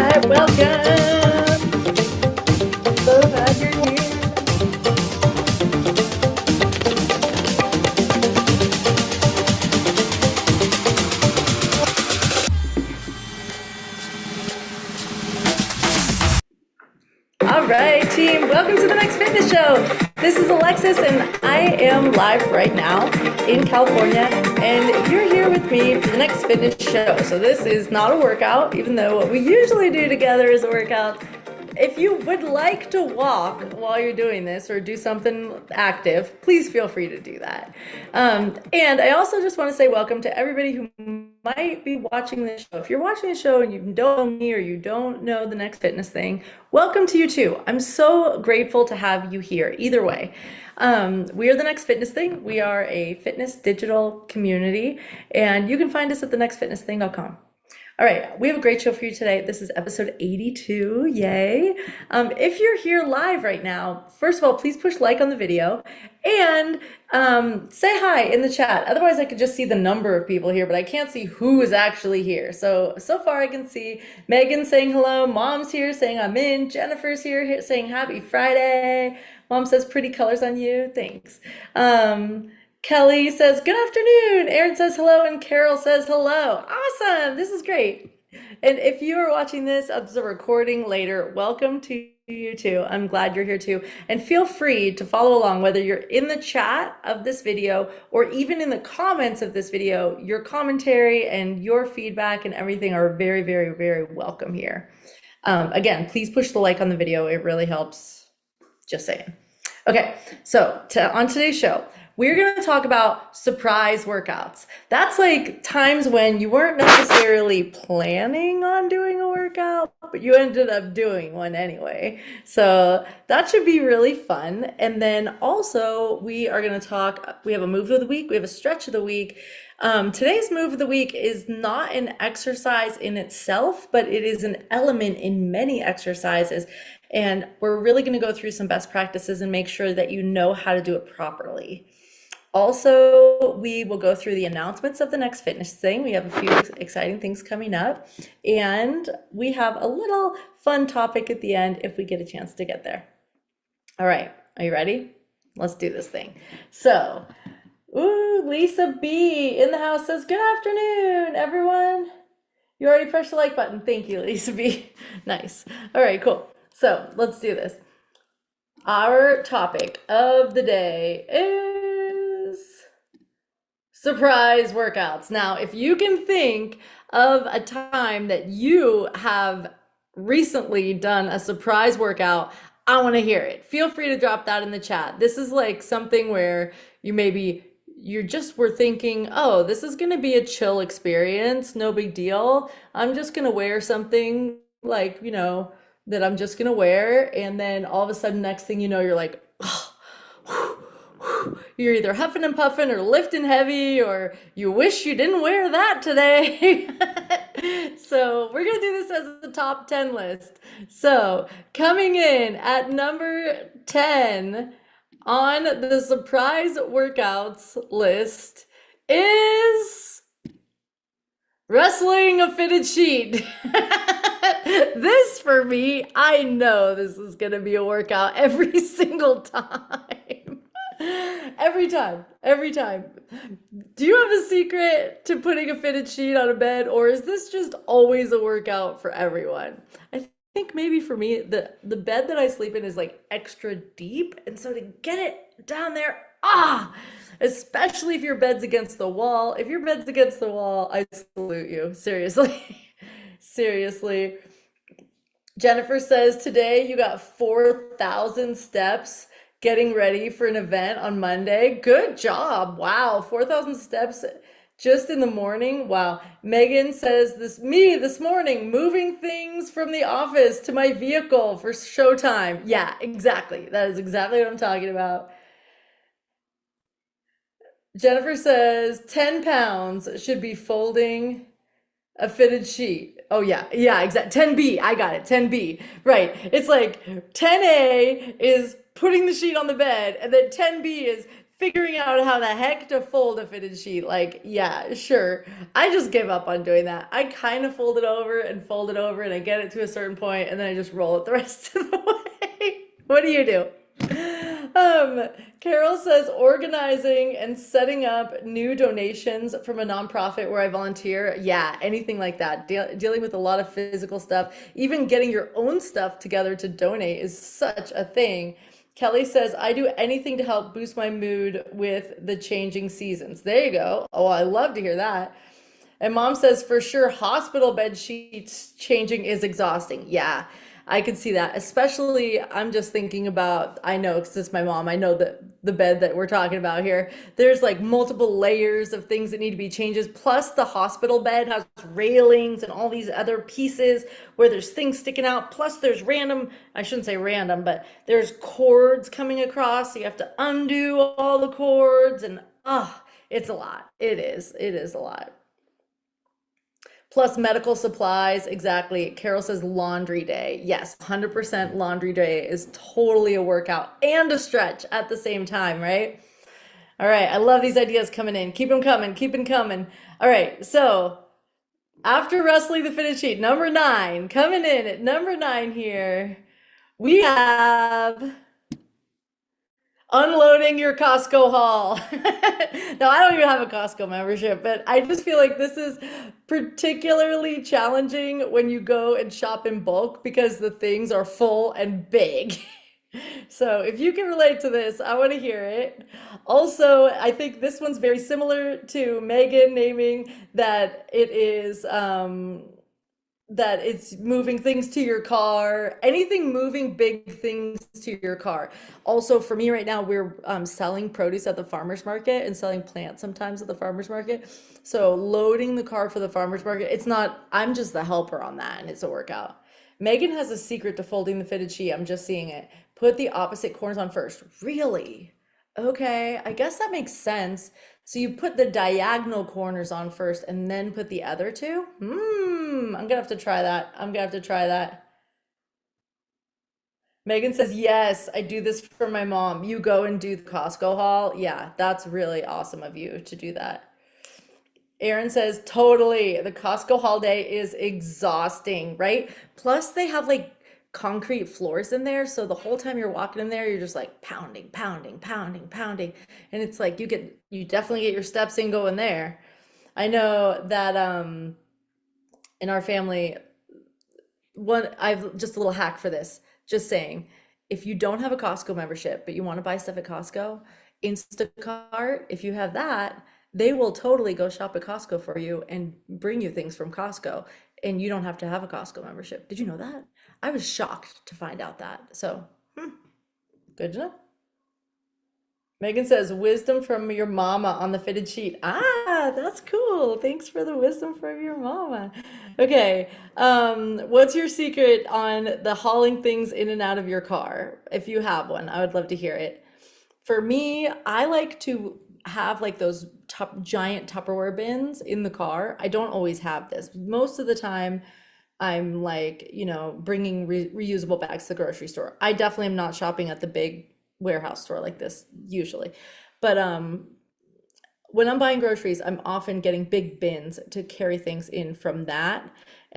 right, welcome. So glad you're here. All right, team, welcome to the next fitness show. This is Alexis, and I am live right now in California, and you're here with me for the next fitness show. So this is not a workout, even though what we usually do together is a workout. If you would like to walk while you're doing this or do something active, please feel free to do that. And I also just want to say welcome to everybody who might be watching this show. If you're watching the show and you don't know me or you don't know the next fitness thing, welcome to you too. I'm so grateful to have you here either way. We are the Next Fitness Thing. We are a fitness digital community, and you can find us at thenextfitnessthing.com. All right, we have a great show for you today. This is episode 82, yay. If you're here live right now, first of all, please push like on the video and say hi in the chat. Otherwise, I could just see the number of people here, but I can't see who is actually here. So far I can see Megan saying hello, Mom's here saying I'm in, Jennifer's here saying happy Friday. Mom says pretty colors on you, thanks. Kelly says, good afternoon. Aaron says hello, and Carol says hello. Awesome, this is great. And if you are watching this as a recording later, welcome to you too. I'm glad you're here too. And feel free to follow along, whether you're in the chat of this video or even in the comments of this video. Your commentary and your feedback and everything are very, very, very welcome here. Again, please push the like on the video. It really helps. Just saying. Okay, so on today's show, we're going to talk about surprise workouts. That's like times when you weren't necessarily planning on doing a workout, but you ended up doing one anyway. So that should be really fun. And then also we are going to talk, we have a move of the week, we have a stretch of the week. Today's move of the week is not an exercise in itself, but it is an element in many exercises. And we're really going to go through some best practices and make sure that you know how to do it properly. Also, we will go through the announcements of the next fitness thing. We have a few exciting things coming up, and we have a little fun topic at the end if we get a chance to get there. All right, are you ready? Let's do this thing. So, Lisa B in the house says, good afternoon, everyone. You already pressed the like button. Thank you, Lisa B. Nice. All right, cool. So let's do this. Our topic of the day is surprise workouts. Now, if you can think of a time that you have recently done a surprise workout, I want to hear it. Feel free to drop that in the chat. This is like something where you just were thinking, oh, this is going to be a chill experience. No big deal. I'm just going to wear something like, that I'm just gonna wear, and then all of a sudden, next thing you know, you're like, oh, whew, whew. You're either huffing and puffing or lifting heavy, or you wish you didn't wear that today. So we're gonna do this as a top 10 list. So coming in at number 10 on the surprise workouts list is wrestling a fitted sheet. This for me, I know this is going to be a workout every single time. Every time. Do you have a secret to putting a fitted sheet on a bed, or is this just always a workout for everyone? I think maybe for me, the bed that I sleep in is like extra deep, and so to get it down there, especially if your bed's against the wall. If your bed's against the wall, I salute you. Seriously. Seriously. Jennifer says, today you got 4,000 steps getting ready for an event on Monday. Good job. Wow. 4,000 steps just in the morning. Wow. Megan says, this morning, moving things from the office to my vehicle for showtime. Yeah, exactly. That is exactly what I'm talking about. Jennifer says 10 pounds should be folding a fitted sheet. Oh yeah, exactly. 10B, I got it, 10B. Right, it's like 10A is putting the sheet on the bed, and then 10B is figuring out how the heck to fold a fitted sheet. Like, yeah, sure. I just give up on doing that. I kind of fold it over, and I get it to a certain point, and then I just roll it the rest of the way. What do you do? Um, Carol says organizing and setting up new donations from a nonprofit where I volunteer. Yeah, anything like that. Dealing with a lot of physical stuff, even getting your own stuff together to donate is such a thing. Kelly says, I do anything to help boost my mood with the changing seasons. There you go. Oh, I love to hear that. And mom says, for sure, hospital bed sheets changing is exhausting. Yeah, I can see that. Especially, I'm just thinking about, I know, because it's my mom, I know that the bed that we're talking about here, there's like multiple layers of things that need to be changes. Plus, the hospital bed has railings and all these other pieces where there's things sticking out. Plus, there's random, I shouldn't say random, but there's cords coming across. So you have to undo all the cords. And it's a lot. It is. It is a lot. Plus medical supplies, exactly. Carol says laundry day. Yes, 100% laundry day is totally a workout and a stretch at the same time, right? All right, I love these ideas coming in. Keep them coming, keep them coming. All right, so after wrestling the fitted sheet, number 9, coming in at number 9 here, we have unloading your Costco haul. Now, I don't even have a Costco membership, but I just feel like this is particularly challenging when you go and shop in bulk because the things are full and big. So if you can relate to this, I want to hear it. Also, I think this one's very similar to Megan naming that it's moving things to your car, anything moving big things to your car. Also, for me right now, we're selling produce at the farmers market and selling plants sometimes at the farmers market. So loading the car for the farmers market, it's not, I'm just the helper on that, and it's a workout. Megan has a secret to folding the fitted sheet. I'm just seeing it. Put the opposite corners on first. Really? Okay, I guess that makes sense. So you put the diagonal corners on first and then put the other two? I'm gonna have to try that. I'm gonna have to try that. Megan says, yes, I do this for my mom. You go and do the Costco haul. Yeah, that's really awesome of you to do that. Aaron says, totally. The Costco haul day is exhausting, right? Plus, they have like concrete floors in there. So the whole time you're walking in there, you're just like pounding, pounding, pounding, pounding. And it's like you definitely get your steps in going there. I know that in our family, I've just a little hack for this. Just saying, if you don't have a Costco membership, but you want to buy stuff at Costco, Instacart, if you have that, they will totally go shop at Costco for you and bring you things from Costco, and you don't have to have a Costco membership. Did you know that? I was shocked to find out that. So, good to know. Megan says, wisdom from your mama on the fitted sheet. Ah, that's cool. Thanks for the wisdom from your mama. Okay, what's your secret on the hauling things in and out of your car? If you have one, I would love to hear it. For me, I like to have like those giant Tupperware bins in the car. I don't always have this. Most of the time, I'm like, bringing reusable bags to the grocery store. I definitely am not shopping at the big warehouse store like this usually. But when I'm buying groceries, I'm often getting big bins to carry things in from that.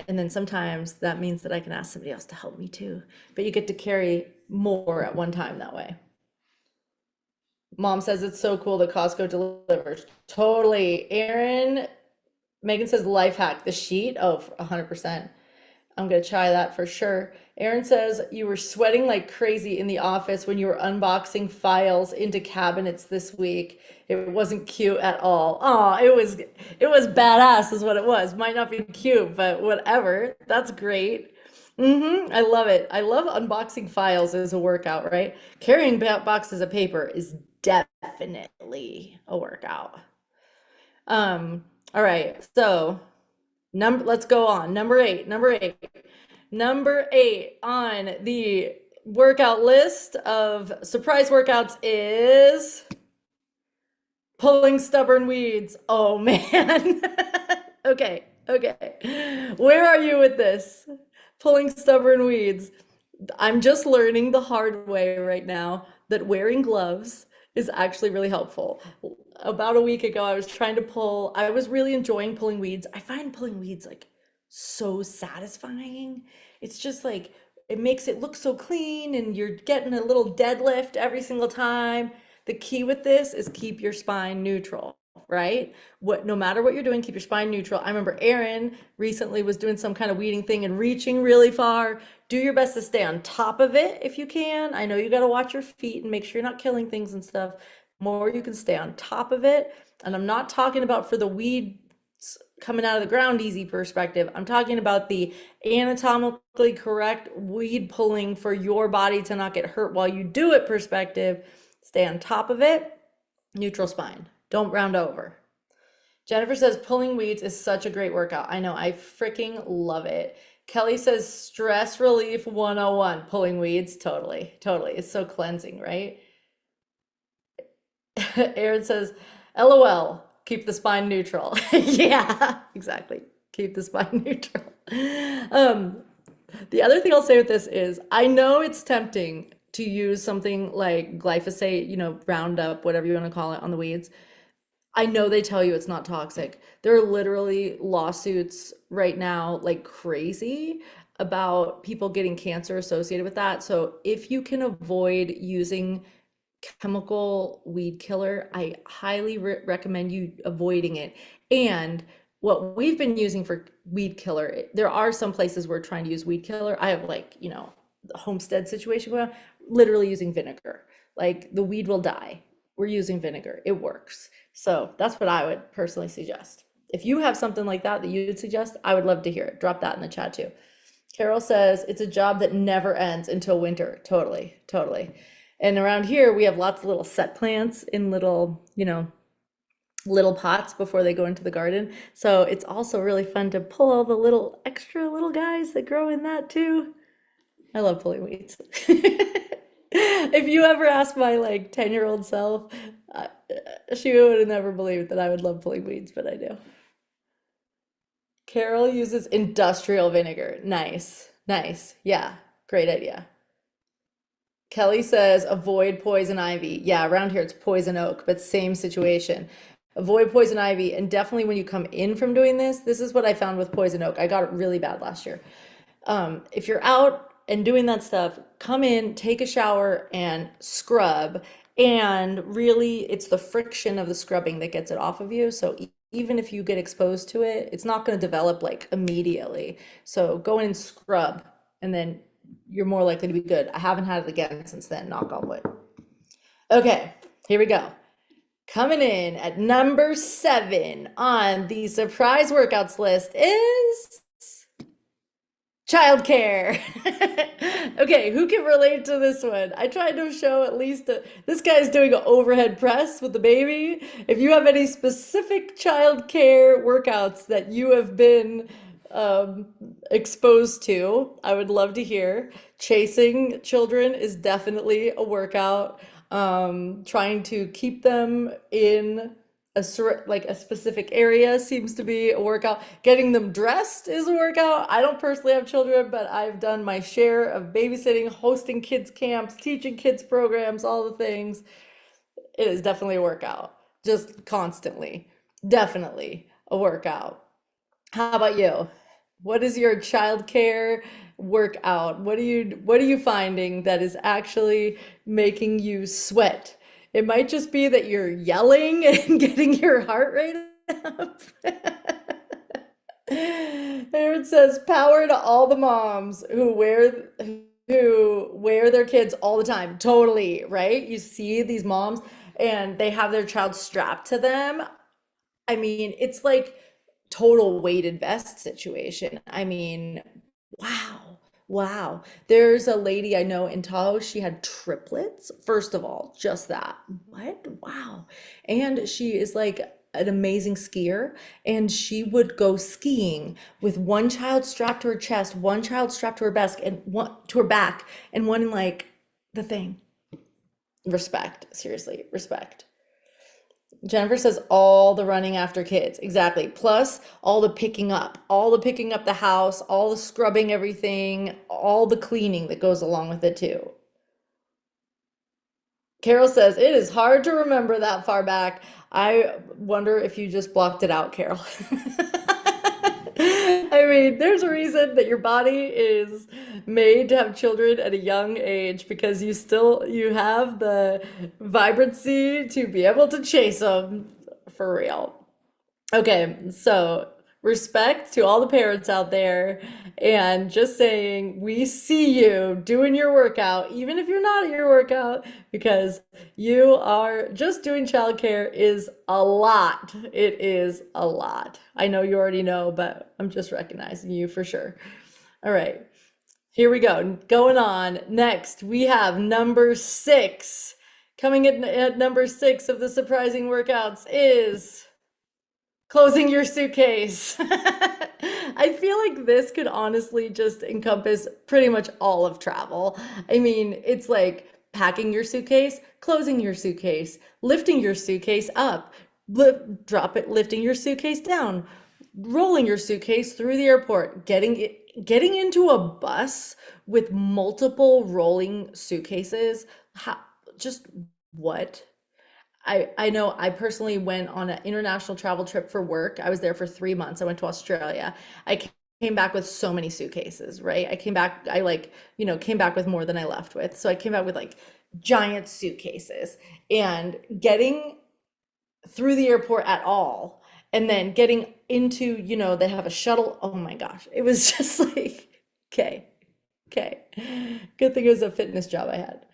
And then sometimes that means that I can ask somebody else to help me too. But you get to carry more at one time that way. Mom says it's so cool that Costco delivers. Totally. Megan says life hack, the sheet. Oh, 100%. I'm gonna try that for sure. Aaron says you were sweating like crazy in the office when you were unboxing files into cabinets this week. It wasn't cute at all. Oh, it was badass is what it was. Might not be cute, but whatever. That's great. I love it. I love unboxing files as a workout, right? Carrying boxes of paper is definitely a workout. All right, so let's go on. Number eight. Number 8 on the workout list of surprise workouts is pulling stubborn weeds. Oh man. Okay. Where are you with this? Pulling stubborn weeds. I'm just learning the hard way right now that wearing gloves is actually really helpful. About a week ago, I was really enjoying pulling weeds. I find pulling weeds like so satisfying. It's just like, it makes it look so clean and you're getting a little deadlift every single time. The key with this is keep your spine neutral, right? No matter what you're doing, keep your spine neutral. I remember Erin recently was doing some kind of weeding thing and reaching really far. Do your best to stay on top of it if you can. I know you got to watch your feet and make sure you're not killing things and stuff. More you can stay on top of it. And I'm not talking about for the weeds coming out of the ground easy perspective. I'm talking about the anatomically correct weed pulling for your body to not get hurt while you do it perspective. Stay on top of it. Neutral spine. Don't round over. Jennifer says pulling weeds is such a great workout. I know, I freaking love it. Kelly says stress relief 101, pulling weeds. Totally, totally. It's so cleansing, right? Aaron says, LOL, keep the spine neutral. Yeah, exactly. Keep the spine neutral. Um, the other thing I'll say with this is I know it's tempting to use something like glyphosate, Roundup, whatever you want to call it, on the weeds. I know they tell you it's not toxic. There are literally lawsuits right now, like crazy, about people getting cancer associated with that. So if you can avoid using chemical weed killer, I highly recommend you avoiding it. And what we've been using for weed killer, there are some places we're trying to use weed killer. I have like, the homestead situation going on, literally using vinegar. Like the weed will die. We're using vinegar. It works. So that's what I would personally suggest. If you have something like that that you would suggest, I would love to hear it. Drop that in the chat too. Carol says it's a job that never ends until winter. Totally, totally. And around here, we have lots of little set plants in little pots before they go into the garden. So it's also really fun to pull all the little extra little guys that grow in that too. I love pulling weeds. If you ever asked my like 10-year-old self, uh, she would have never believed that I would love pulling weeds, but I do. Carol uses industrial vinegar. Nice, nice. Yeah, great idea. Kelly says avoid poison ivy. Yeah, around here it's poison oak, but same situation. Avoid poison ivy. And definitely when you come in from doing this is what I found with poison oak. I got it really bad last year. If you're out and doing that stuff, come in, take a shower and scrub. And really, it's the friction of the scrubbing that gets it off of you. So even if you get exposed to it, it's not going to develop like immediately. So go in and scrub, and then you're more likely to be good. I haven't had it again since then, knock on wood. Okay, here we go. Coming in at number 7 on the surprise workouts list is childcare. Okay, who can relate to this one? I tried to show at least this guy's doing an overhead press with the baby. If you have any specific childcare workouts that you have been exposed to, I would love to hear. Chasing children is definitely a workout. Trying to keep them in a specific area seems to be a workout. Getting them dressed is a workout. I don't personally have children, but I've done my share of babysitting, hosting kids camps, teaching kids programs, all the things. It is definitely a workout, just constantly. Definitely a workout. How about you? What is your childcare workout? What are you finding that is actually making you sweat? It might just be that you're yelling and getting your heart rate up. Aaron says, power to all the moms who wear their kids all the time. Totally, right? You see these moms and they have their child strapped to them. I mean, it's like total weighted vest situation. I mean, wow. Wow. There's a lady I know in Tahoe, she had triplets. First of all, just that. What? Wow. And she is like an amazing skier, and she would go skiing with one child strapped to her chest, one child strapped to her back, and one in like the thing. Respect. Seriously, respect. Jennifer says all the running after kids. Exactly. Plus all the picking up the house, all the scrubbing everything, all the cleaning that goes along with it too. Carol says, it is hard to remember that far back. I wonder if you just blocked it out, Carol. I mean, there's a reason that your body is made to have children at a young age because you have the vibrancy to be able to chase them for real. Okay, so respect to all the parents out there and just saying we see you doing your workout, even if you're not at your workout, because you are just doing childcare is a lot. It is a lot. I know you already know, but I'm just recognizing you for sure. All right, here we go. Going on. Next, we have number six. Coming at number six of the surprising workouts is closing your suitcase. I feel like this could honestly just encompass pretty much all of travel. I mean, it's like packing your suitcase, closing your suitcase, lifting your suitcase up, lifting your suitcase down, rolling your suitcase through the airport, getting into a bus with multiple rolling suitcases. How, just what? I know I personally went on an international travel trip for work. I was there for 3 months. I went to Australia. I came back with so many suitcases, right? I came back, I like, came back with more than I left with. So I came back with like giant suitcases and getting through the airport at all. And then getting into, they have a shuttle. Oh my gosh. It was just like, okay, okay. Good thing it was a fitness job I had.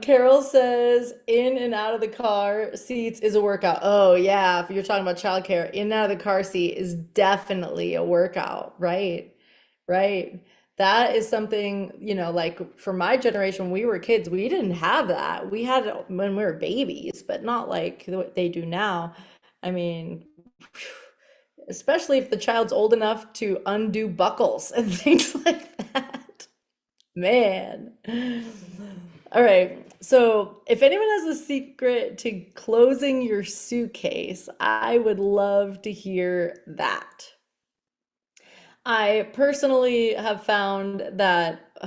Carol says in and out of the car seats is a workout. Oh yeah, if you're talking about childcare, in and out of the car seat is definitely a workout, right? Right. That is something, like for my generation, when we were kids, we didn't have that. We had it when we were babies, but not like what they do now. I mean, especially if the child's old enough to undo buckles and things like that. Man. All right. So, if anyone has a secret to closing your suitcase, I would love to hear that. I personally have found that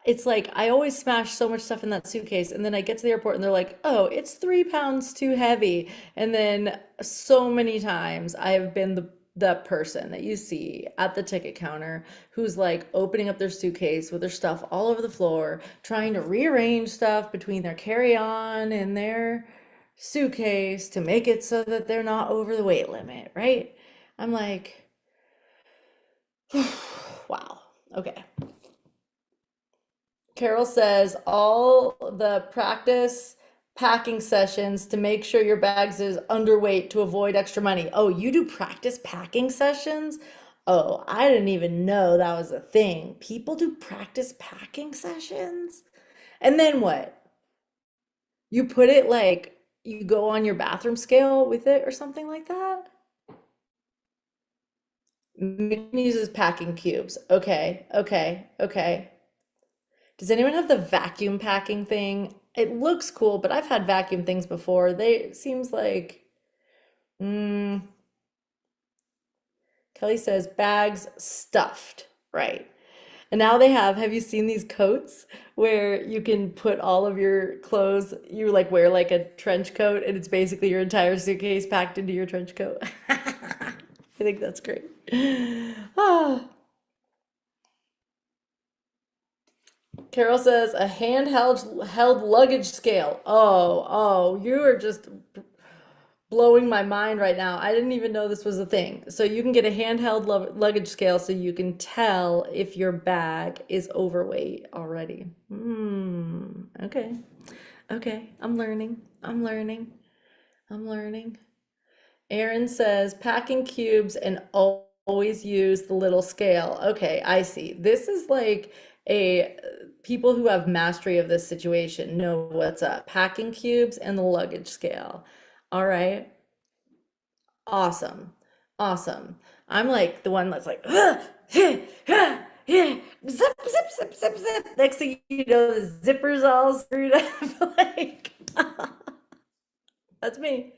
it's like I always smash so much stuff in that suitcase, and then I get to the airport and they're like, "Oh, it's 3 pounds too heavy." And then so many times I have been the person that you see at the ticket counter who's like opening up their suitcase with their stuff all over the floor, trying to rearrange stuff between their carry-on and their suitcase to make it so that they're not over the weight limit, right? I'm like, wow. Okay. Carol says all the practice packing sessions to make sure your bags is underweight to avoid extra money. Oh, you do practice packing sessions? Oh, I didn't even know that was a thing. People do practice packing sessions? And then what? You put it like you go on your bathroom scale with it or something like that? Megan uses packing cubes. Okay, okay, okay. Does anyone have the vacuum packing thing? It looks cool, but I've had vacuum things before. They it seems like mm, Kelly says bags stuffed, right? And now they have you seen these coats where you can put all of your clothes, you like wear like a trench coat and it's basically your entire suitcase packed into your trench coat. I think that's great. Ah, Carol says a handheld held luggage scale. Oh, you are just blowing my mind right now. I didn't even know this was a thing. So you can get a handheld luggage scale so you can tell if your bag is overweight already. Okay. Okay. I'm learning. I'm learning. I'm learning. Aaron says packing cubes and always use the little scale. Okay, I see. This is like a people who have mastery of this situation know what's up. Packing cubes and the luggage scale. All right. Awesome. Awesome. I'm like the one that's like, yeah, zip, zip, zip, zip, zip. Next thing you know, the zipper's all screwed up. Like, that's me.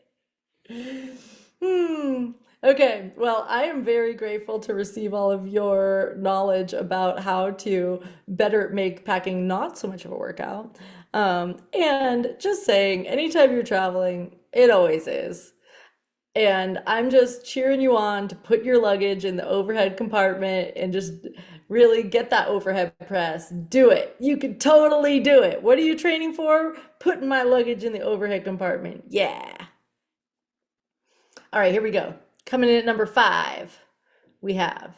Hmm. Okay. Well, I am very grateful to receive all of your knowledge about how to better make packing not so much of a workout. And just saying, anytime you're traveling, it always is. And I'm just cheering you on to put your luggage in the overhead compartment and just really get that overhead press. Do it. You can totally do it. What are you training for? Putting my luggage in the overhead compartment. Yeah. All right, here we go. Coming in at number 5, we have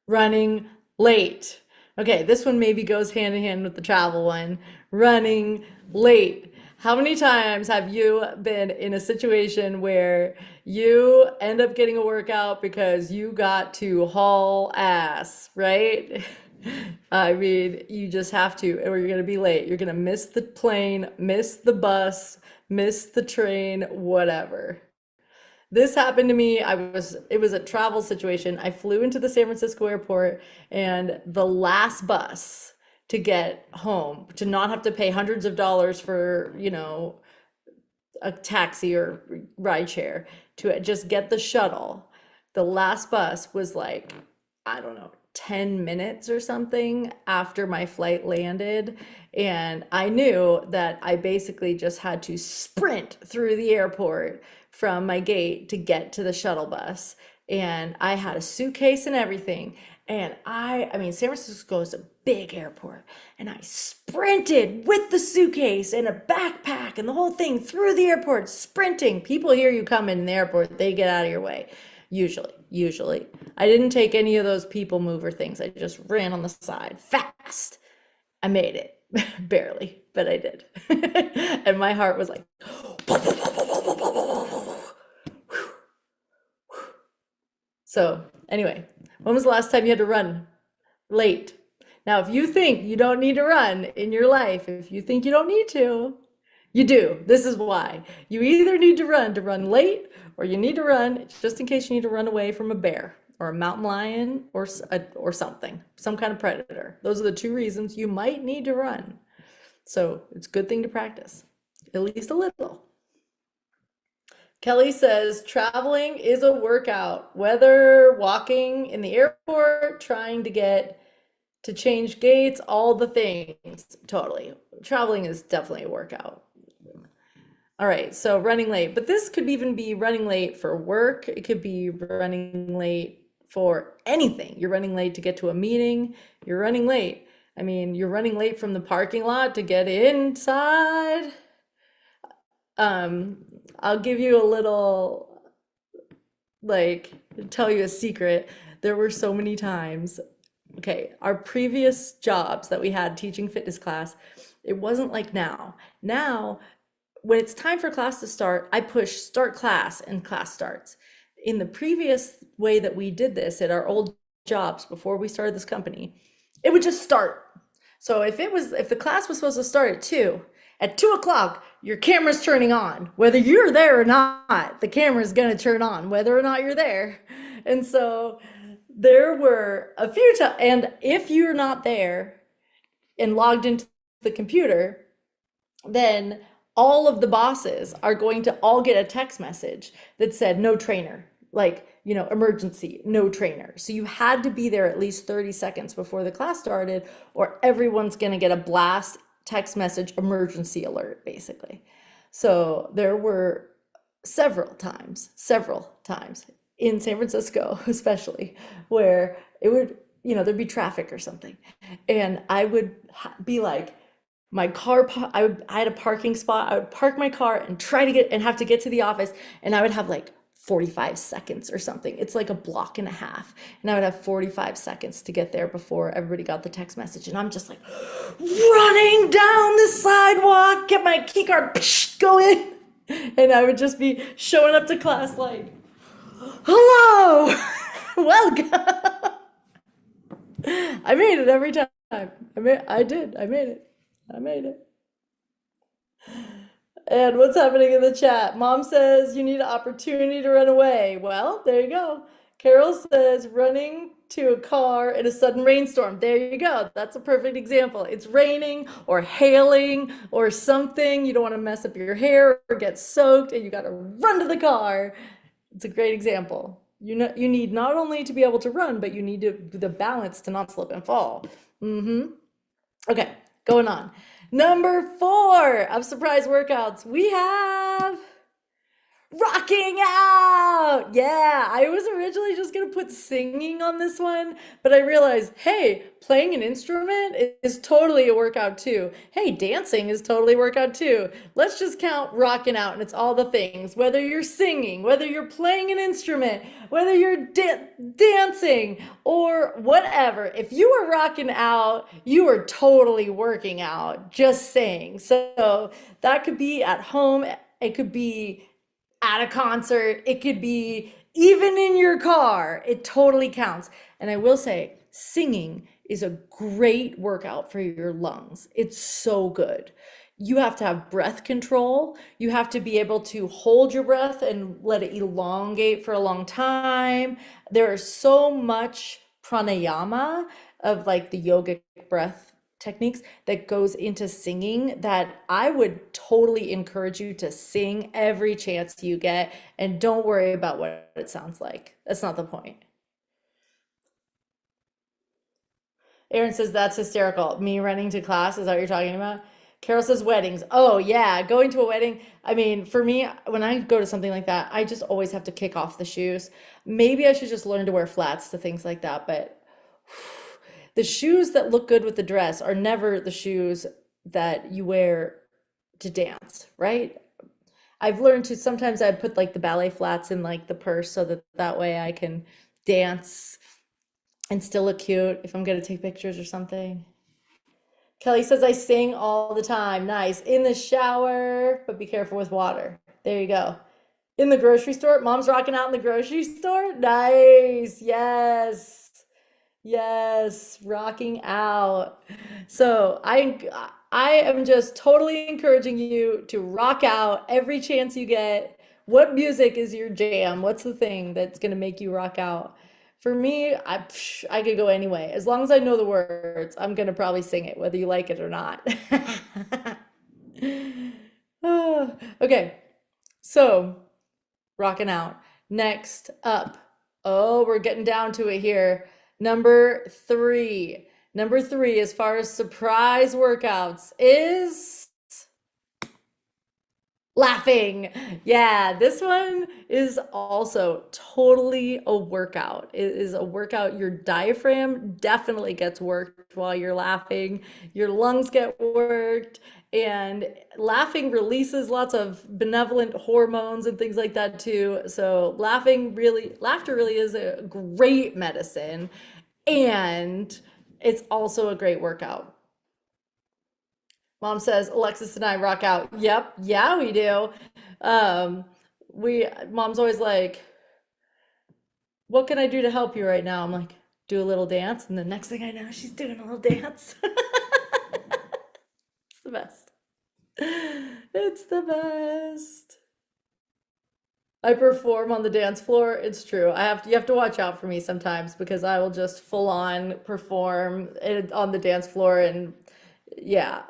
running late. Okay, this one maybe goes hand in hand with the travel one. Running late. How many times have you been in a situation where you end up getting a workout because you got to haul ass, right? I mean, you just have to, or you're going to be late. You're going to miss the plane, miss the bus, miss the train, whatever. This happened to me. It was a travel situation. I flew into the San Francisco airport and the last bus to get home, to not have to pay hundreds of dollars for, a taxi or ride share, to just get the shuttle. The last bus was like, I don't know, 10 minutes or something after my flight landed. And I knew that I basically just had to sprint through the airport from my gate to get to the shuttle bus. And I had a suitcase and everything. And I mean, San Francisco is a big airport. And I sprinted with the suitcase and a backpack and the whole thing through the airport, sprinting. People hear you coming in the airport, they get out of your way. Usually. I didn't take any of those people mover things. I just ran on the side fast. I made it. Barely, but I did. And my heart was like, so anyway, when was the last time you had to run late? Now, if you think you don't need to run in your life, if you think you don't need to, you do. This is why. You either need to run late, or you need to run just in case you need to run away from a bear or a mountain lion or something, some kind of predator. Those are the two reasons you might need to run. So it's a good thing to practice, at least a little. Kelly says traveling is a workout, whether walking in the airport, trying to get to change gates, all the things. Totally. Traveling is definitely a workout. All right, so running late, but this could even be running late for work. It could be running late for anything. You're running late to get to a meeting. You're running late. I mean, you're running late from the parking lot to get inside. I'll give you a little, like, tell you a secret. There were so many times. Okay, our previous jobs that we had teaching fitness class, it wasn't like now. Now, when it's time for class to start, I push start class and class starts. In the previous way that we did this at our old jobs before we started this company, it would just start. So if the class was supposed to start at 2 o'clock, your camera's turning on. Whether you're there or not, the camera's gonna turn on, whether or not you're there. And so there were a few times, and if you're not there and logged into the computer, then all of the bosses are going to all get a text message that said no trainer, like, emergency, no trainer. So you had to be there at least 30 seconds before the class started, or everyone's going to get a blast text message, emergency alert, basically. So there were several times in San Francisco, especially, where it would, there'd be traffic or something. And I would be like, my car, I had a parking spot. I would park my car and have to get to the office. And I would have like 45 seconds or something. It's like a block and a half. And I would have 45 seconds to get there before everybody got the text message. And I'm just like running down the sidewalk, get my key card, go in. And I would just be showing up to class like, hello, welcome. I made it every time. I made it. And what's happening in the chat? Mom says you need an opportunity to run away. Well, there you go. Carol says running to a car in a sudden rainstorm. There you go. That's a perfect example. It's raining or hailing or something. You don't want to mess up your hair or get soaked and you got to run to the car. It's a great example. You need not only to be able to run, but you need the balance to not slip and fall. Okay. going on. Number four of surprise workouts, we have rocking out. Yeah, I was originally just gonna put singing on this one, but I realized, hey, playing an instrument is totally a workout too. Hey, dancing is totally a workout too. Let's just count rocking out, and it's all the things. Whether you're singing, whether you're playing an instrument, whether you're dancing, or whatever. If you are rocking out, you are totally working out. Just saying. So that could be at home. It could be at a concert, it could be even in your car. It totally counts. And I will say, singing is a great workout for your lungs. It's so good. You have to have breath control. You have to be able to hold your breath and let it elongate for a long time. There is so much pranayama of like the yogic breath techniques that goes into singing that I would totally encourage you to sing every chance you get, and don't worry about what it sounds like. That's not the point. Aaron says that's hysterical. Me running to class, is that what you're talking about? Carol says weddings. Oh yeah, going to a wedding. I mean, for me, when I go to something like that, I just always have to kick off the shoes. Maybe I should just learn to wear flats to things like that, but the shoes that look good with the dress are never the shoes that you wear to dance, right? I've learned to sometimes I put like the ballet flats in like the purse so that that way I can dance and still look cute if I'm gonna take pictures or something. Kelly says I sing all the time. Nice. In the shower, but be careful with water. There you go. In the grocery store, mom's rocking out in the grocery store. Nice. Yes. Yes, rocking out. So I am just totally encouraging you to rock out every chance you get. What music is your jam? What's the thing that's gonna make you rock out? For me, I could go anyway. As long as I know the words, I'm gonna probably sing it, whether you like it or not. Oh, okay, so rocking out. Next up. Oh, we're getting down to it here. Number three. Number three, as far as surprise workouts, is laughing. Yeah, this one is also totally a workout. It is a workout. Your diaphragm definitely gets worked while you're laughing. Your lungs get worked, and laughing releases lots of benevolent hormones and things like that too. So laughter really is a great medicine, and it's also a great workout. Mom says Alexis and I rock out. Yep, yeah, we do. Um, Mom's always like, "What can I do to help you right now?" I'm like, "Do a little dance," and the next thing I know, she's doing a little dance. It's the best. It's the best. I perform on the dance floor. It's true. You have to watch out for me sometimes because I will just full on perform on the dance floor, and yeah.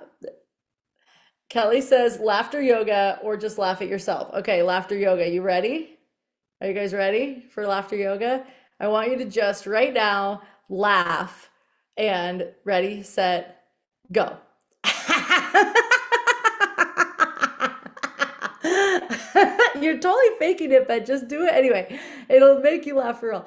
Kelly says laughter yoga or just laugh at yourself. Okay, laughter yoga. You ready? Are you guys ready for laughter yoga? I want you to just right now laugh, and ready, set, go. You're totally faking it, but just do it anyway. It'll make you laugh for real.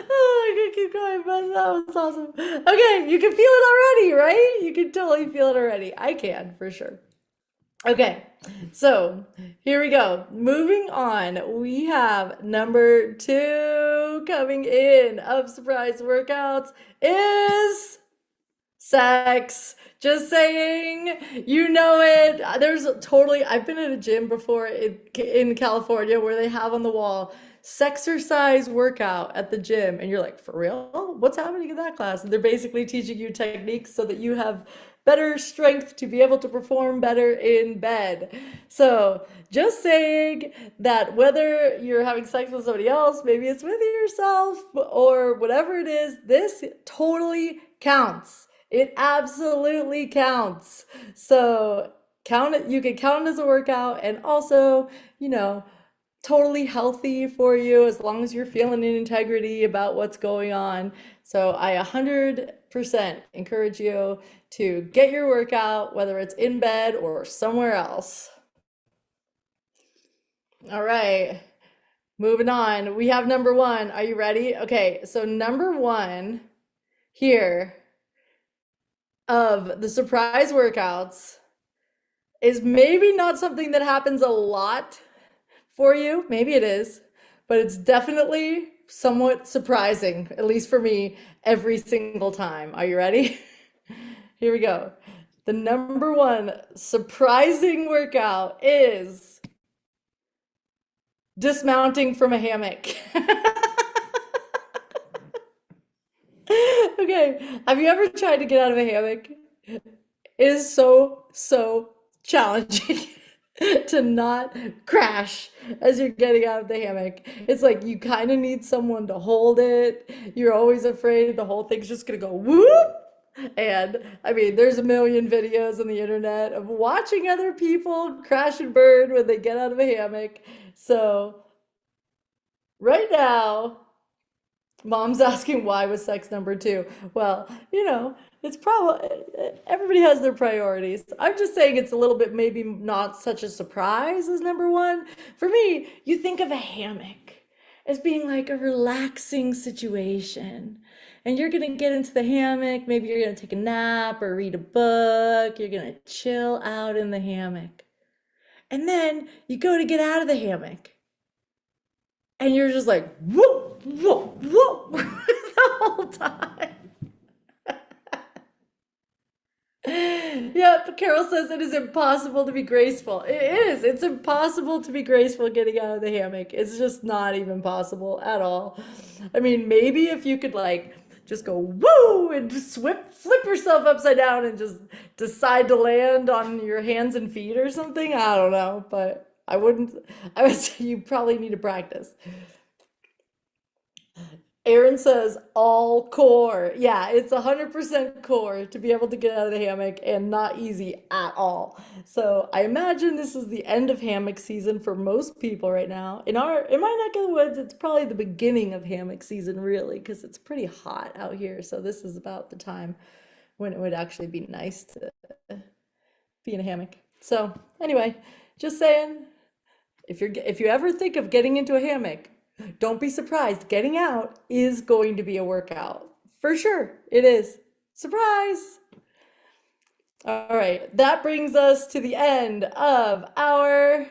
Oh, I could keep going, but that was awesome. Okay, you can feel it already, right? You can totally feel it already. I can, for sure. Okay, so here we go. Moving on, we have number two coming in of surprise workouts is sex. Just saying, you know it. I've been at a gym before in California where they have on the wall sexercise workout at the gym. And you're like, for real? What's happening in that class? And they're basically teaching you techniques so that you have better strength to be able to perform better in bed. So, just saying that whether you're having sex with somebody else, maybe it's with yourself or whatever it is, this totally counts. It absolutely counts. So, count it, you can count it as a workout and also, you know, totally healthy for you as long as you're feeling in integrity about what's going on. So I 100% encourage you to get your workout, whether it's in bed or somewhere else. All right, moving on. We have number one. Are you ready? Okay, so number one here of the surprise workouts is maybe not something that happens a lot for you. Maybe it is, but it's definitely somewhat surprising, at least for me, every single time. Are you ready? Here we go. The number one surprising workout is dismounting from a hammock. Okay, have you ever tried to get out of a hammock? It is so challenging to not crash as you're getting out of the hammock. It's like you kind of need someone to hold it. You're always afraid the whole thing's just gonna go whoop. And I mean, there's a million videos on the internet of watching other people crash and burn when they get out of a hammock. So, right now, Mom's asking why was sex number two. Well, it's probably everybody has their priorities. I'm just saying it's a little bit maybe not such a surprise as number one. For me, you think of a hammock as being like a relaxing situation. And you're gonna get into the hammock, maybe you're gonna take a nap or read a book, you're gonna chill out in the hammock. And then you go to get out of the hammock and you're just like whoop whoop whoop the whole time. Yep, Carol says it is impossible to be graceful. It is. It's impossible to be graceful getting out of the hammock. It's just not even possible at all. I mean, maybe if you could like just go woo and just flip yourself upside down and just decide to land on your hands and feet or something. I don't know, but I wouldn't. I would say you probably need to practice. Aaron says all core. Yeah, it's 100% core to be able to get out of the hammock and not easy at all. So I imagine this is the end of hammock season for most people right now. In my neck of the woods, it's probably the beginning of hammock season really because it's pretty hot out here. So this is about the time when it would actually be nice to be in a hammock. So anyway, just saying, if you ever think of getting into a hammock, don't be surprised. Getting out is going to be a workout. For sure, it is. Surprise! All right, that brings us to the end of our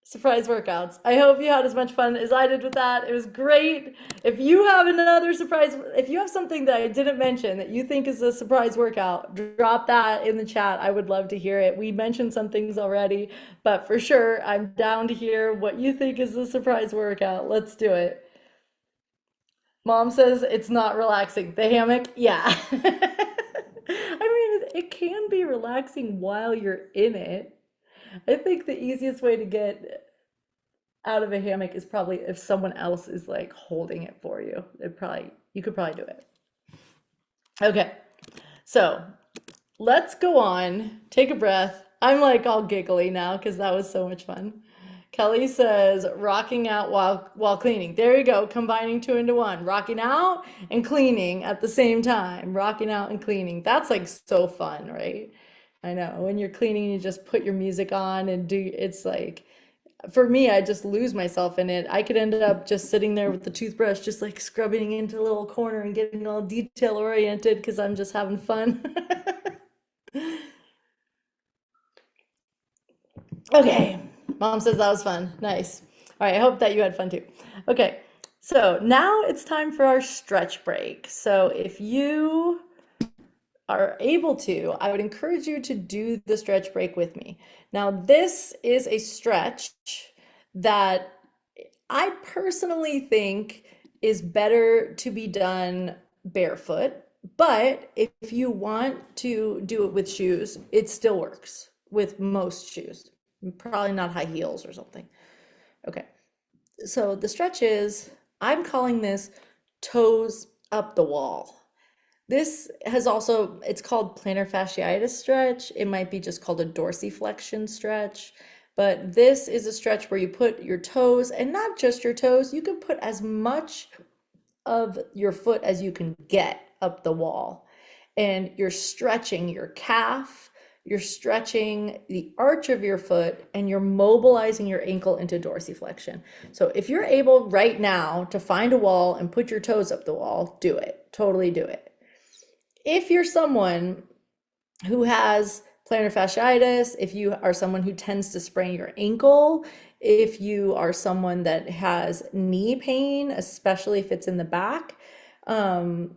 surprise workouts. I hope you had as much fun as I did with that. It was great. If you have another surprise, if you have something that I didn't mention that you think is a surprise workout, drop that in the chat. I would love to hear it. We mentioned some things already, but for sure, I'm down to hear what you think is a surprise workout. Let's do it. Mom says it's not relaxing. The hammock, yeah. I mean, it can be relaxing while you're in it. I think the easiest way to get out of a hammock is probably if someone else is like holding it for you. You could probably do it. Okay, so let's go on. Take a breath. I'm like all giggly now because that was so much fun. Kelly says rocking out while cleaning. There you go, combining two into one. Rocking out and cleaning at the same time. Rocking out and cleaning. That's like so fun, right? I know. When you're cleaning, you just put your music on and it's like, for me, I just lose myself in it. I could end up just sitting there with the toothbrush, just like scrubbing into a little corner and getting all detail oriented because I'm just having fun. Okay, Mom says that was fun. Nice. All right, I hope that you had fun too. Okay, so now it's time for our stretch break. So if you are able to, I would encourage you to do the stretch break with me. Now, this is a stretch that I personally think is better to be done barefoot But if you want to do it with shoes, it still works with most shoes. Probably not high heels or something. Okay. So the stretch is, I'm calling this toes up the wall. This has also, it's called plantar fasciitis stretch. It might be just called a dorsiflexion stretch. But this is a stretch where you put your toes, and not just your toes, you can put as much of your foot as you can get up the wall. And you're stretching your calf, you're stretching the arch of your foot, and you're mobilizing your ankle into dorsiflexion. So if you're able right now to find a wall and put your toes up the wall, do it. Totally do it. If you're someone who has plantar fasciitis, if you are someone who tends to sprain your ankle, if you are someone that has knee pain, especially if it's in the back,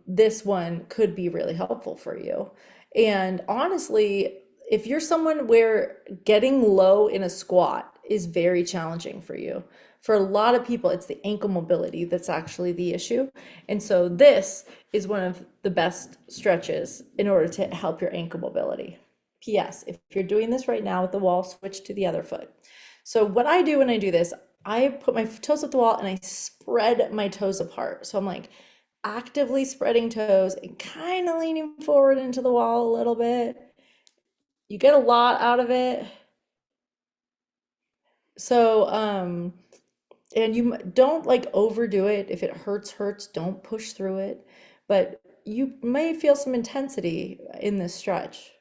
this one could be really helpful for you. And honestly, if you're someone where getting low in a squat is very challenging for you, for a lot of people, it's the ankle mobility that's actually the issue. And so this is one of the best stretches in order to help your ankle mobility. P.S. If you're doing this right now with the wall, switch to the other foot. So what I do when I do this, I put my toes up the wall and I spread my toes apart. So I'm like actively spreading toes and kind of leaning forward into the wall a little bit. You get a lot out of it. So, and you don't like overdo it. If it hurts, hurts, don't push through it. But you may feel some intensity in this stretch.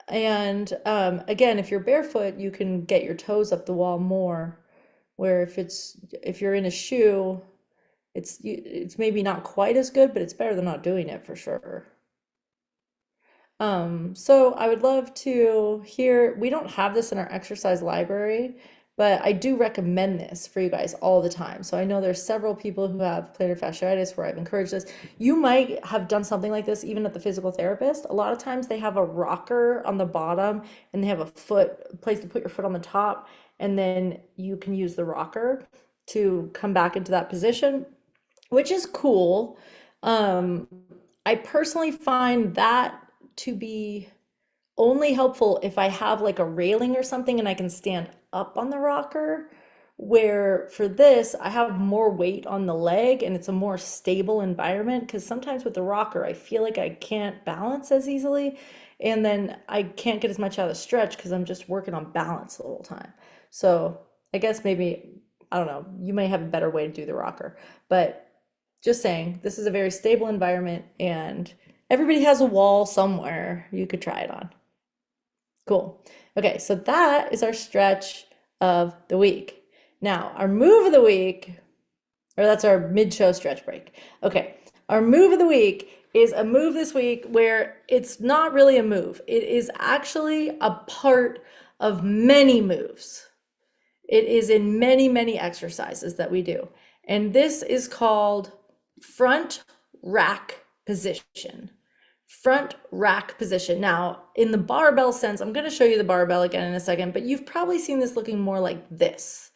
And again, if you're barefoot, you can get your toes up the wall more. Where if you're in a shoe, it's maybe not quite as good, but it's better than not doing it for sure. So I would love to hear, we don't have this in our exercise library, but I do recommend this for you guys all the time. So I know there's several people who have plantar fasciitis where I've encouraged this. You might have done something like this even at the physical therapist. A lot of times they have a rocker on the bottom and they have a place to put your foot on the top, and then you can use the rocker to come back into that position, which is cool. Um, I personally find that to be only helpful if I have like a railing or something and I can stand up on the rocker. Where for this, I have more weight on the leg and it's a more stable environment, because sometimes with the rocker, I feel like I can't balance as easily. And then I can't get as much out of the stretch because I'm just working on balance the whole time. So I guess maybe, I don't know, you may have a better way to do the rocker. But just saying, this is a very stable environment and everybody has a wall somewhere you could try it on. Cool. Okay, so that is our stretch of the week. Now, our move of the week, or that's our mid-show stretch break. Okay, our move of the week is a move this week where it's not really a move. It is actually a part of many moves. It is in many, many exercises that we do. And this is called front rack position. Front rack position. Now, in the barbell sense, I'm going to show you the barbell again in a second, but you've probably seen this looking more like this,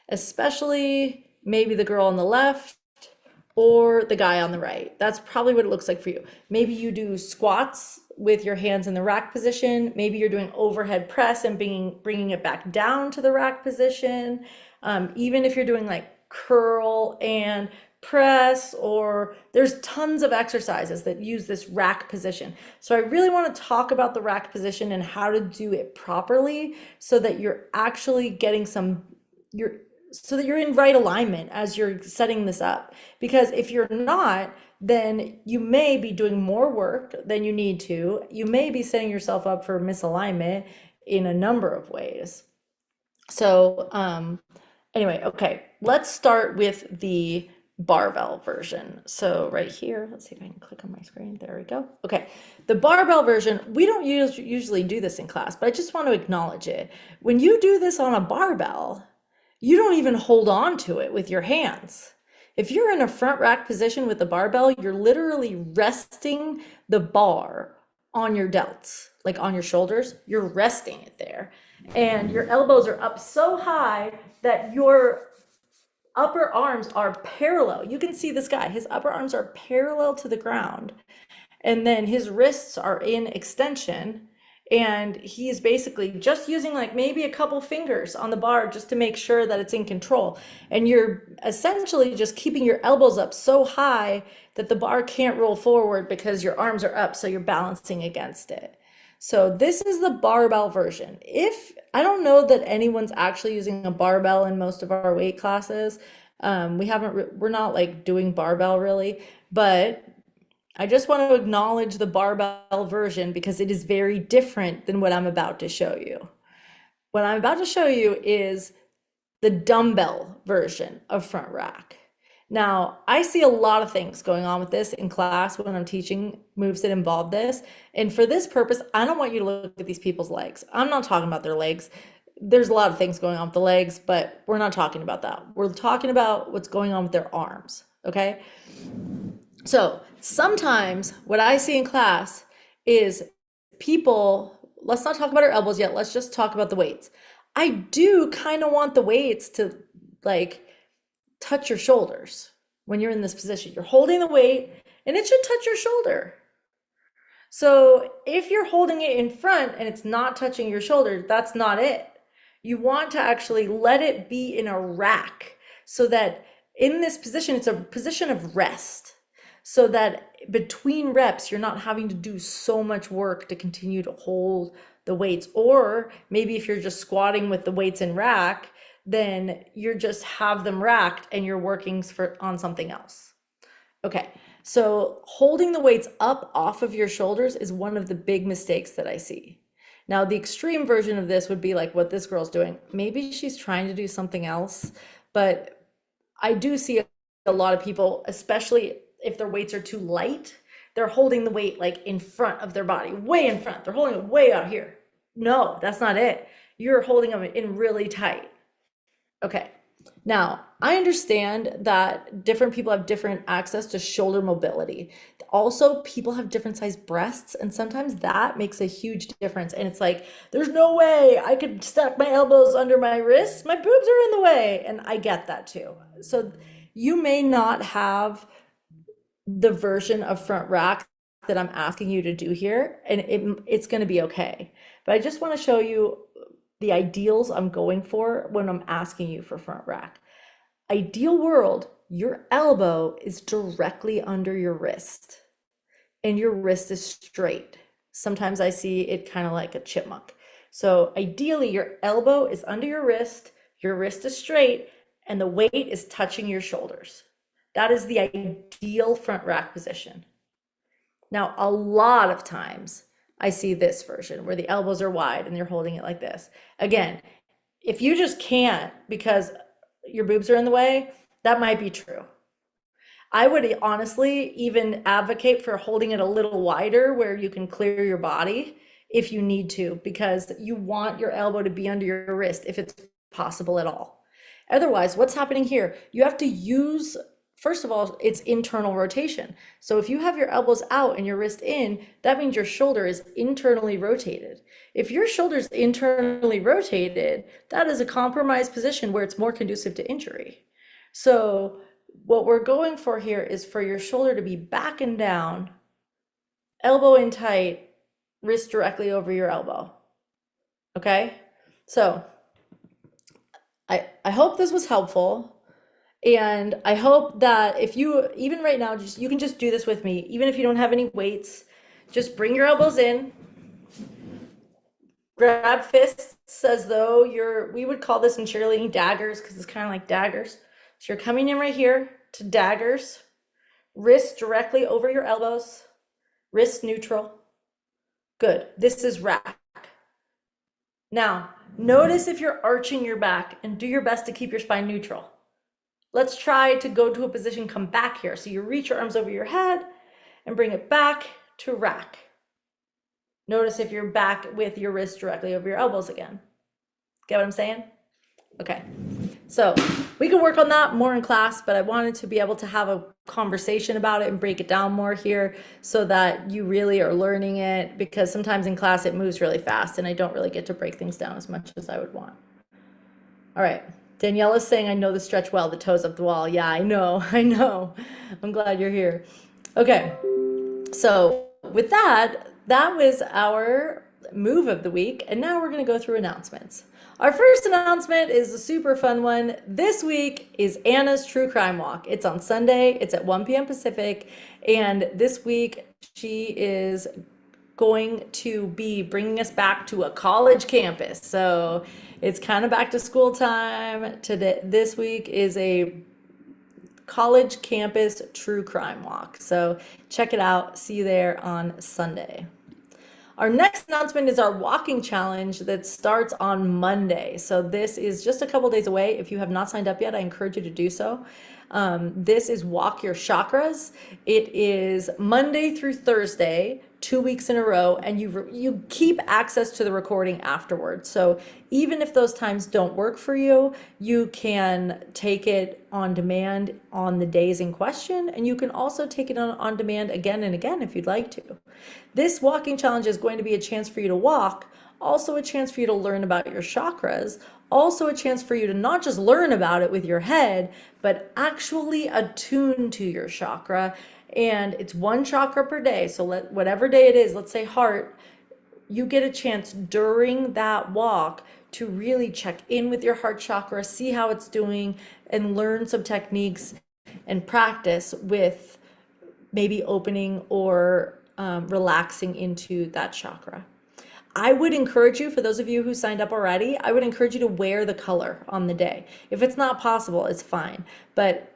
especially maybe the girl on the left or the guy on the right. That's probably what it looks like for you. Maybe you do squats with your hands in the rack position. Maybe you're doing overhead press and bringing it back down to the rack position. Even if you're doing like curl and press, or there's tons of exercises that use this rack position. So I really want to talk about the rack position and how to do it properly so that you're actually getting so that you're in right alignment as you're setting this up. Because if you're not, then you may be doing more work than you need to. You may be setting yourself up for misalignment in a number of ways. So anyway, okay, let's start with the barbell version. So right here, let's see if I can click on my screen. There we go. Okay, the barbell version, we don't usually do this in class, but I just want to acknowledge it. When you do this on a barbell, you don't even hold on to it with your hands. If you're in a front rack position with the barbell, you're literally resting the bar on your delts, like on your shoulders. You're resting it there. And your elbows are up so high that upper arms are parallel. You can see this guy, his upper arms are parallel to the ground. And then his wrists are in extension. And he's basically just using like maybe a couple fingers on the bar just to make sure that it's in control. And you're essentially just keeping your elbows up so high that the bar can't roll forward because your arms are up, so you're balancing against it. So this is the barbell version. If I don't know that anyone's actually using a barbell in most of our weight classes. We're not like doing barbell really, but I just want to acknowledge the barbell version because it is very different than what I'm about to show you. What I'm about to show you is the dumbbell version of front rack. Now, I see a lot of things going on with this in class when I'm teaching moves that involve this. And for this purpose, I don't want you to look at these people's legs. I'm not talking about their legs. There's a lot of things going on with the legs, but we're not talking about that. We're talking about what's going on with their arms, okay? So sometimes what I see in class is people, let's not talk about our elbows yet, let's just talk about the weights. I do kind of want the weights to like touch your shoulders when you're in this position. You're holding the weight and it should touch your shoulder. So if you're holding it in front and it's not touching your shoulder, that's not it. You want to actually let it be in a rack so that in this position, it's a position of rest. So that between reps, you're not having to do so much work to continue to hold the weights. Or maybe if you're just squatting with the weights in rack, then you just have them racked and you're working on something else. Okay, so holding the weights up off of your shoulders is one of the big mistakes that I see. Now, the extreme version of this would be like what this girl's doing. Maybe she's trying to do something else, but I do see a lot of people, especially if their weights are too light, they're holding the weight like in front of their body, way in front. They're holding it way out here. No, that's not it. You're holding them in really tight. Okay. Now, I understand that different people have different access to shoulder mobility. Also, people have different sized breasts, and sometimes that makes a huge difference. And it's like, there's no way I could stack my elbows under my wrists. My boobs are in the way. And I get that too. So you may not have the version of front rack that I'm asking you to do here, and it's going to be okay. But I just want to show you the ideals I'm going for when I'm asking you for front rack. Ideal world, your elbow is directly under your wrist and your wrist is straight. Sometimes I see it kind of like a chipmunk. So ideally your elbow is under your wrist is straight, and the weight is touching your shoulders. That is the ideal front rack position. Now, a lot of times I see this version where the elbows are wide and you're holding it like this. Again, if you just can't because your boobs are in the way, that might be true. I would honestly even advocate for holding it a little wider where you can clear your body if you need to, because you want your elbow to be under your wrist if it's possible at all. Otherwise, what's happening here? You have to use, first of all, it's internal rotation. So if you have your elbows out and your wrist in, that means your shoulder is internally rotated. If your shoulder's internally rotated, that is a compromised position where it's more conducive to injury. So what we're going for here is for your shoulder to be back and down, elbow in tight, wrist directly over your elbow. Okay? So I hope this was helpful. And I hope that if you, even right now, you can just do this with me, even if you don't have any weights, just bring your elbows in, grab fists as though we would call this in cheerleading daggers, because it's kind of like daggers. So you're coming in right here to daggers, wrist directly over your elbows, wrist neutral. Good. This is rack. Now, notice if you're arching your back and do your best to keep your spine neutral. Let's try to go to a position, come back here. So you reach your arms over your head and bring it back to rack. Notice if you're back with your wrist directly over your elbows again. Get what I'm saying? Okay. So we can work on that more in class, but I wanted to be able to have a conversation about it and break it down more here so that you really are learning it, because sometimes in class it moves really fast and I don't really get to break things down as much as I would want. All right. Daniela's saying, I know the stretch well, the toes up the wall. Yeah, I know, I know. I'm glad you're here. Okay, so with that, that was our move of the week, and now we're going to go through announcements. Our first announcement is a super fun one. This week is Anna's True Crime Walk. It's on Sunday, it's at 1 p.m. Pacific, and this week she is going to be bringing us back to a college campus. So it's kind of back to school time. Today, this week is a college campus true crime walk. So check it out. See you there on Sunday. Our next announcement is our walking challenge that starts on Monday. So this is just a couple days away. If you have not signed up yet, I encourage you to do so. This is Walk Your Chakras. It is Monday through Thursday, 2 weeks in a row, and you keep access to the recording afterwards. So even if those times don't work for you, you can take it on demand on the days in question, and you can also take it on demand again and again if you'd like to. This walking challenge is going to be a chance for you to walk, also a chance for you to learn about your chakras, also a chance for you to not just learn about it with your head, but actually attune to your chakra. And it's one chakra per day. So whatever day it is, let's say heart, you get a chance during that walk to really check in with your heart chakra, see how it's doing, and learn some techniques and practice with maybe opening or relaxing into that chakra. I would encourage you, for those of you who signed up already, I would encourage you to wear the color on the day. If it's not possible, it's fine. But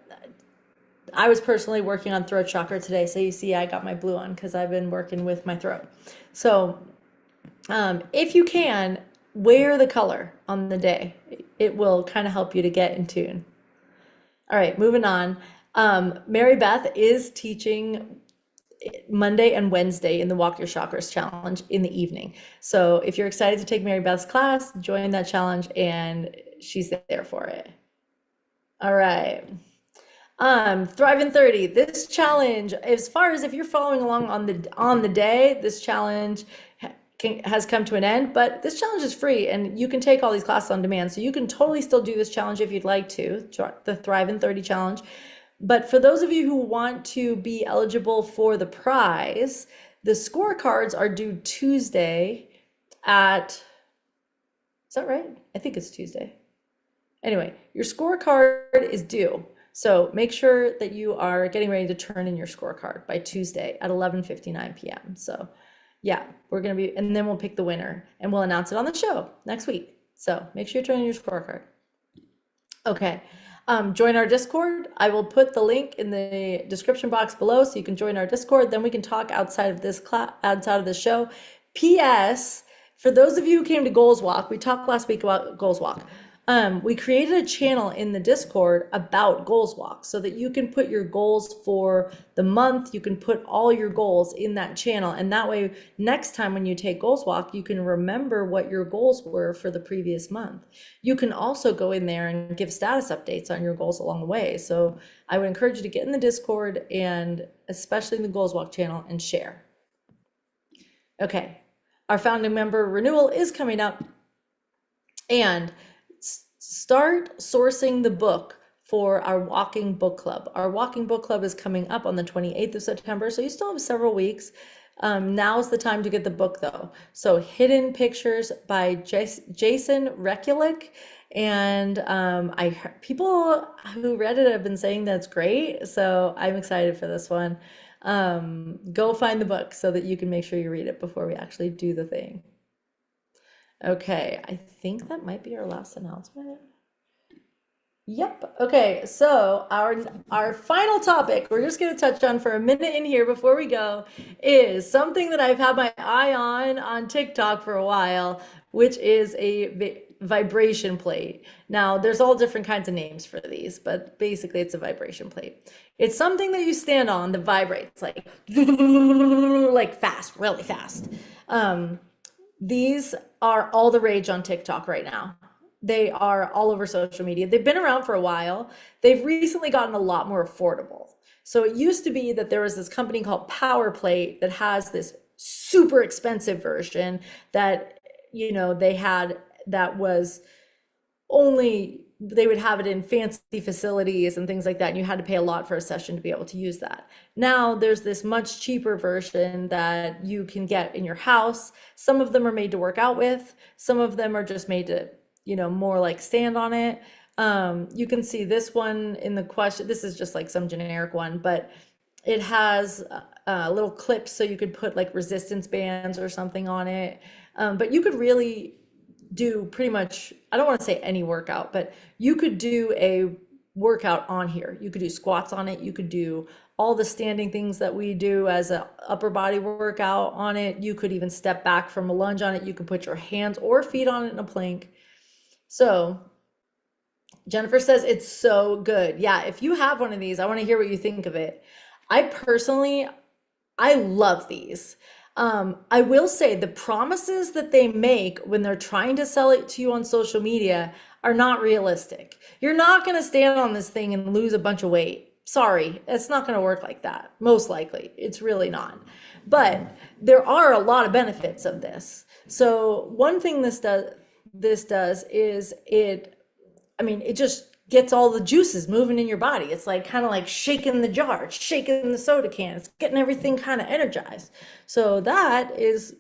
I was personally working on throat chakra today. So you see, I got my blue on because I've been working with my throat. So if you can, wear the color on the day. It will kind of help you to get in tune. All right, moving on. Mary Beth is teaching Monday and Wednesday in the Walk Your Chakras challenge in the evening. So if you're excited to take Mary Beth's class, join that challenge, and she's there for it. All right. Thrive in 30. This challenge, as far as if you're following along on the day, this challenge has come to an end, but this challenge is free and you can take all these classes on demand. So you can totally still do this challenge if you'd like to, the Thrive in 30 challenge. But for those of you who want to be eligible for the prize, the scorecards are due Tuesday at, is that right? I think it's Tuesday. Anyway, your scorecard is due. So make sure that you are getting ready to turn in your scorecard by Tuesday at 11:59 p.m. So yeah, we're going to be, and then we'll pick the winner and we'll announce it on the show next week. So make sure you turn in your scorecard. Okay. Join our Discord. I will put the link in the description box below so you can join our Discord. Then we can talk outside of this class, outside of the show. P.S. For those of you who came to Goals Walk, we talked last week about Goals Walk. We created a channel in the Discord about Goals Walk so that you can put your goals for the month. You can put all your goals in that channel. And that way, next time when you take Goals Walk, you can remember what your goals were for the previous month. You can also go in there and give status updates on your goals along the way. So I would encourage you to get in the Discord and especially in the Goals Walk channel and share. Okay, our founding member renewal is coming up, and start sourcing the book for our walking book club. Our walking book club is coming up on the 28th of September, so you still have several weeks. Now's the time to get the book though. So Hidden Pictures by Jason Rekulic. And people who read it have been saying that's great. So I'm excited for this one. Go find the book so that you can make sure you read it before we actually do the thing. Okay, I think that might be our last announcement. Yep. Okay, so our final topic we're just going to touch on for a minute in here before we go is something that I've had my eye on TikTok for a while, which is a vibration plate. Now, there's all different kinds of names for these, but basically it's a vibration plate. It's something that you stand on that vibrates like fast, really fast. These are all the rage on TikTok right now. They are all over social media. They've been around for a while. They've recently gotten a lot more affordable. So it used to be that there was this company called Power Plate that has this super expensive version that, they had that was only they would have it in fancy facilities and things like that, and you had to pay a lot for a session to be able to use that. Now there's this much cheaper version that you can get in your house. Some of them are made to work out with, some of them are just made to, more like stand on it. You can see this one in the question. This is just like some generic one, but it has little clips so you could put like resistance bands or something on it. But you could really do pretty much, I don't want to say any workout, but you could do a workout on here. You could do squats on it. You could do all the standing things that we do as an upper body workout on it. You could even step back from a lunge on it. You could put your hands or feet on it in a plank. So Jennifer says it's so good. Yeah, if you have one of these, I want to hear what you think of it. I love these. I will say the promises that they make when they're trying to sell it to you on social media are not realistic. You're not going to stand on this thing and lose a bunch of weight. Sorry, it's not going to work like that. Most likely, it's really not. But there are a lot of benefits of this. So one thing this does is it just gets all the juices moving in your body. It's like kind of like shaking the jar, shaking the soda can. It's getting everything kind of energized. So that is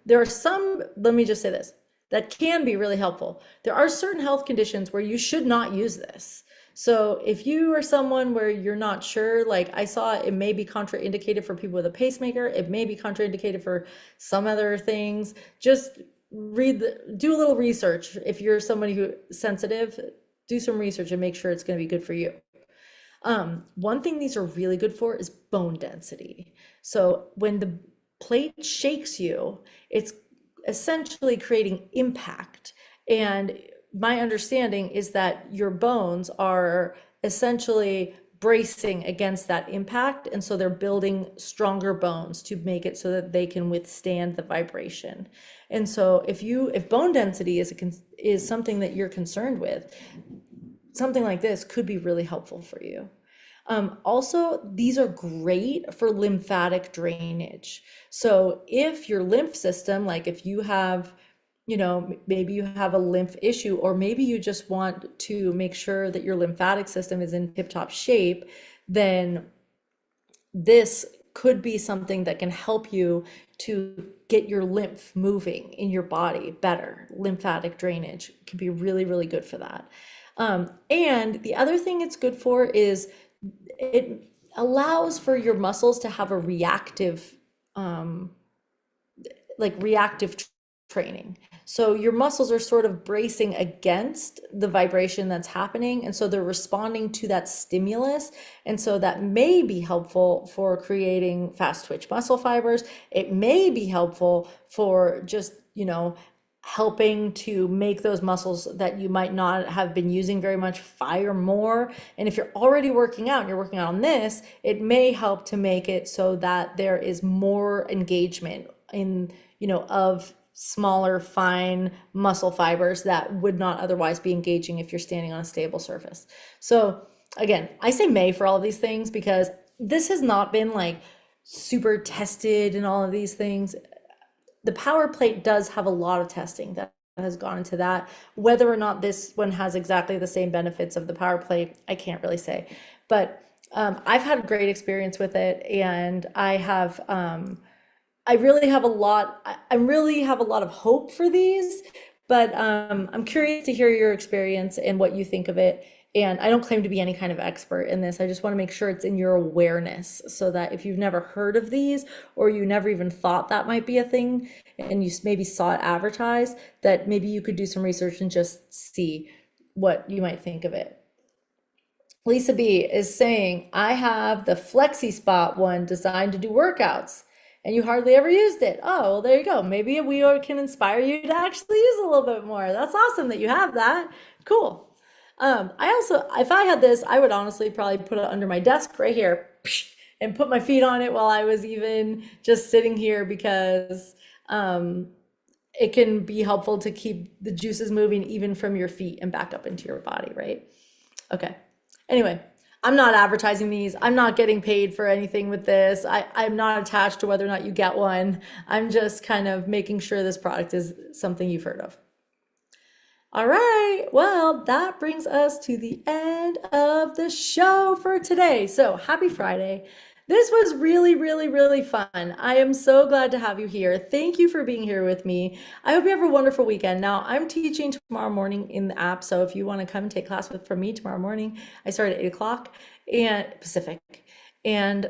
there are some, let me just say this, that can be really helpful. There are certain health conditions where you should not use this. So if you are someone where you're not sure, like I saw, it may be contraindicated for people with a pacemaker. It may be contraindicated for some other things. Just do a little research. If you're somebody who's sensitive, do some research and make sure it's going to be good for you. One thing these are really good for is bone density. So when the plate shakes you, it's essentially creating impact. And my understanding is that your bones are essentially bracing against that impact, and so they're building stronger bones to make it so that they can withstand the vibration. And so if bone density is something that you're concerned with, something like this could be really helpful for you. Also, these are great for lymphatic drainage. So if your lymph system, like if you have, maybe you have a lymph issue, or maybe you just want to make sure that your lymphatic system is in tip-top shape, then this could be something that can help you to get your lymph moving in your body better. Lymphatic drainage can be really, really good for that. And the other thing it's good for is it allows for your muscles to have a reactive training. So your muscles are sort of bracing against the vibration that's happening, and so they're responding to that stimulus. And so that may be helpful for creating fast twitch muscle fibers. It may be helpful for just, helping to make those muscles that you might not have been using very much fire more. And if you're already working out and you're working out on this, it may help to make it so that there is more engagement in, of smaller, fine muscle fibers that would not otherwise be engaging if you're standing on a stable surface. So again, I say may for all of these things because this has not been like super tested and all of these things. The power plate does have a lot of testing that has gone into that. Whether or not this one has exactly the same benefits of the power plate, I can't really say. But I've had a great experience with it, and I really have a lot of hope for these, but I'm curious to hear your experience and what you think of it. And I don't claim to be any kind of expert in this. I just want to make sure it's in your awareness, so that if you've never heard of these, or you never even thought that might be a thing, and you maybe saw it advertised, that maybe you could do some research and just see what you might think of it. Lisa B is saying, I have the Flexi Spot one designed to do workouts, and you hardly ever used it. Oh, well, there you go. Maybe we can inspire you to actually use a little bit more. That's awesome that you have that. Cool. If I had this, I would honestly probably put it under my desk right here and put my feet on it while I was even just sitting here, because it can be helpful to keep the juices moving even from your feet and back up into your body, right? Okay. Anyway, I'm not advertising these. I'm not getting paid for anything with this. I'm not attached to whether or not you get one. I'm just kind of making sure this product is something you've heard of. All right. Well, that brings us to the end of the show for today. So happy Friday. This was really, really, really fun. I am so glad to have you here. Thank you for being here with me. I hope you have a wonderful weekend. Now, I'm teaching tomorrow morning in the app. So if you want to come and take class from me tomorrow morning, I start at 8 o'clock and Pacific. And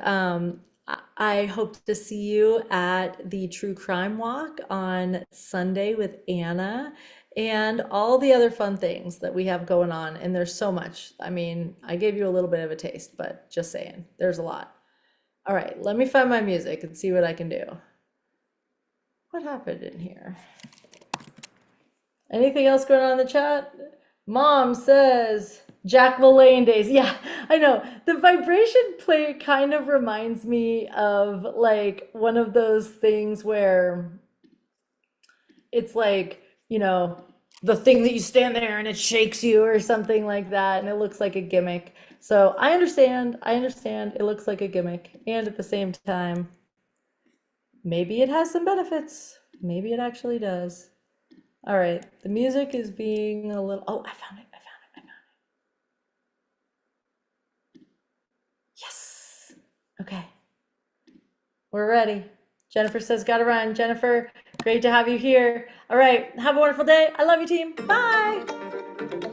I hope to see you at the True Crime Walk on Sunday with Anna and all the other fun things that we have going on. And there's so much. I mean, I gave you a little bit of a taste, but just saying, there's a lot. All right, let me find my music and see what I can do. What happened in here? Anything else going on in the chat? Mom says Jack LaLanne days. Yeah, I know. The vibration play kind of reminds me of like one of those things where it's like, the thing that you stand there and it shakes you or something like that, and it looks like a gimmick. So I understand it looks like a gimmick, and at the same time, maybe it has some benefits. Maybe it actually does. All right, the music is being a little, oh, I found it, I found it, I found it. Yes. Okay, we're ready. Jennifer says, gotta run. Jennifer, great to have you here. All right, have a wonderful day. I love you, team. Bye.